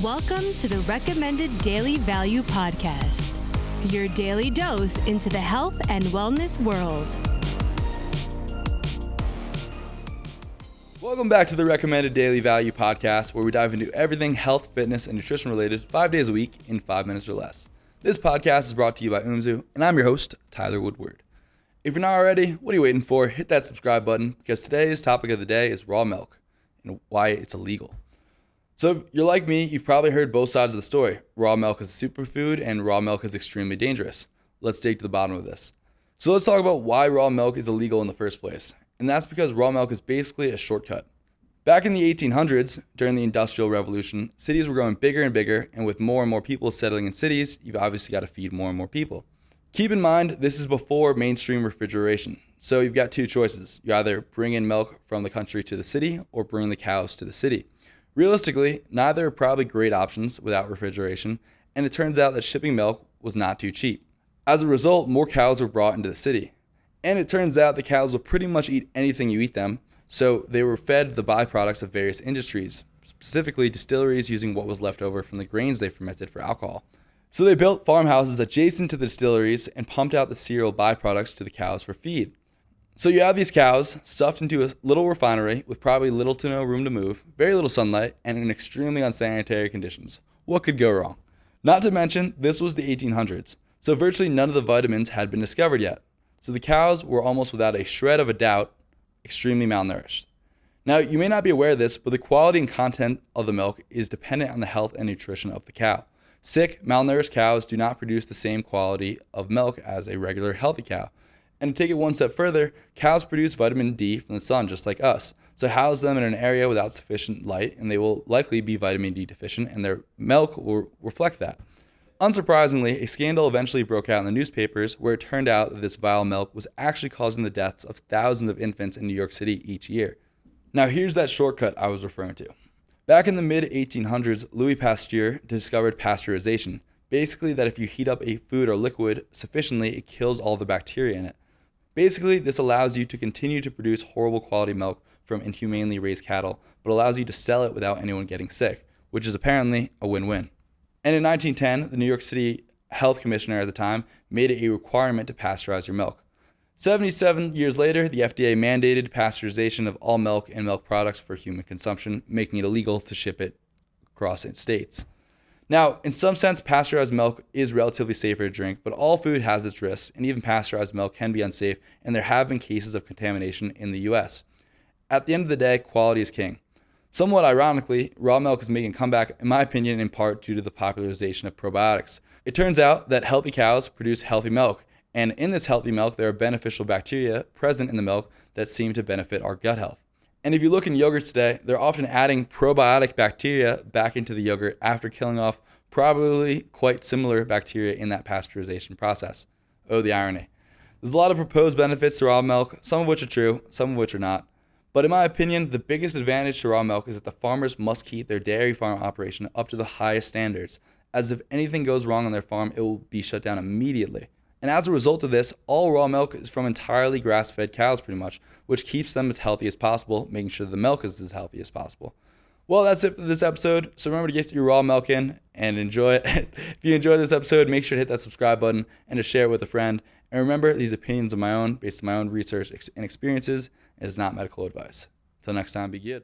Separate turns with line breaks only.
Welcome to the Recommended Daily Value Podcast, your daily dose into the health and wellness world.
Welcome back to the Recommended Daily Value Podcast, where we dive into everything health, fitness, and nutrition related 5 days a week in 5 minutes or less. This podcast is brought to you by Umzu, and I'm your host, Tyler Woodward. If you're not already, what are you waiting for? Hit that subscribe button, because today's topic of the day is raw milk and why it's illegal. So if you're like me, you've probably heard both sides of the story. Raw milk is a superfood and raw milk is extremely dangerous. Let's dig to the bottom of this. So let's talk about why raw milk is illegal in the first place. And that's because raw milk is basically a shortcut. Back in the 1800s, during the Industrial Revolution, cities were growing bigger and bigger, and with more and more people settling in cities, you've obviously got to feed more and more people. Keep in mind, this is before mainstream refrigeration. So you've got two choices. You either bring in milk from the country to the city or bring the cows to the city. Realistically, neither are probably great options without refrigeration, and it turns out that shipping milk was not too cheap. As a result, more cows were brought into the city. And it turns out the cows will pretty much eat anything you eat them, so they were fed the byproducts of various industries, specifically distilleries using what was left over from the grains they fermented for alcohol. So they built farmhouses adjacent to the distilleries and pumped out the cereal byproducts to the cows for feed. So you have these cows stuffed into a little refinery with probably little to no room to move, very little sunlight, and in extremely unsanitary conditions. What could go wrong? Not to mention, this was the 1800s, so virtually none of the vitamins had been discovered yet. So the cows were almost without a shred of a doubt extremely malnourished. Now, you may not be aware of this, but the quality and content of the milk is dependent on the health and nutrition of the cow. Sick, malnourished cows do not produce the same quality of milk as a regular healthy cow. And to take it one step further, cows produce vitamin D from the sun just like us. So house them in an area without sufficient light and they will likely be vitamin D deficient, and their milk will reflect that. Unsurprisingly, a scandal eventually broke out in the newspapers where it turned out that this vile milk was actually causing the deaths of thousands of infants in New York City each year. Now here's that shortcut I was referring to. Back in the mid-1800s, Louis Pasteur discovered pasteurization. Basically that if you heat up a food or liquid sufficiently, it kills all the bacteria in it. Basically, this allows you to continue to produce horrible quality milk from inhumanely raised cattle, but allows you to sell it without anyone getting sick, which is apparently a win-win. And in 1910, the New York City Health Commissioner at the time made it a requirement to pasteurize your milk. 77 years later, the FDA mandated pasteurization of all milk and milk products for human consumption, making it illegal to ship it across states. Now, in some sense, pasteurized milk is relatively safer to drink, but all food has its risks, and even pasteurized milk can be unsafe, and there have been cases of contamination in the US. At the end of the day, quality is king. Somewhat ironically, raw milk is making a comeback, in my opinion, in part due to the popularization of probiotics. It turns out that healthy cows produce healthy milk, and in this healthy milk, there are beneficial bacteria present in the milk that seem to benefit our gut health. And if you look in yogurts today, they're often adding probiotic bacteria back into the yogurt after killing off probably quite similar bacteria in that pasteurization process. Oh, the irony. There's a lot of proposed benefits to raw milk, some of which are true, some of which are not. But in my opinion, the biggest advantage to raw milk is that the farmers must keep their dairy farm operation up to the highest standards, as if anything goes wrong on their farm, it will be shut down immediately. And as a result of this, all raw milk is from entirely grass-fed cows pretty much, which keeps them as healthy as possible, making sure the milk is as healthy as possible. Well, that's it for this episode. So remember to get your raw milk in and enjoy it. If you enjoyed this episode, make sure to hit that subscribe button and to share it with a friend. And remember, these opinions are my own, based on my own research and experiences. It is not medical advice. Until next time, be good.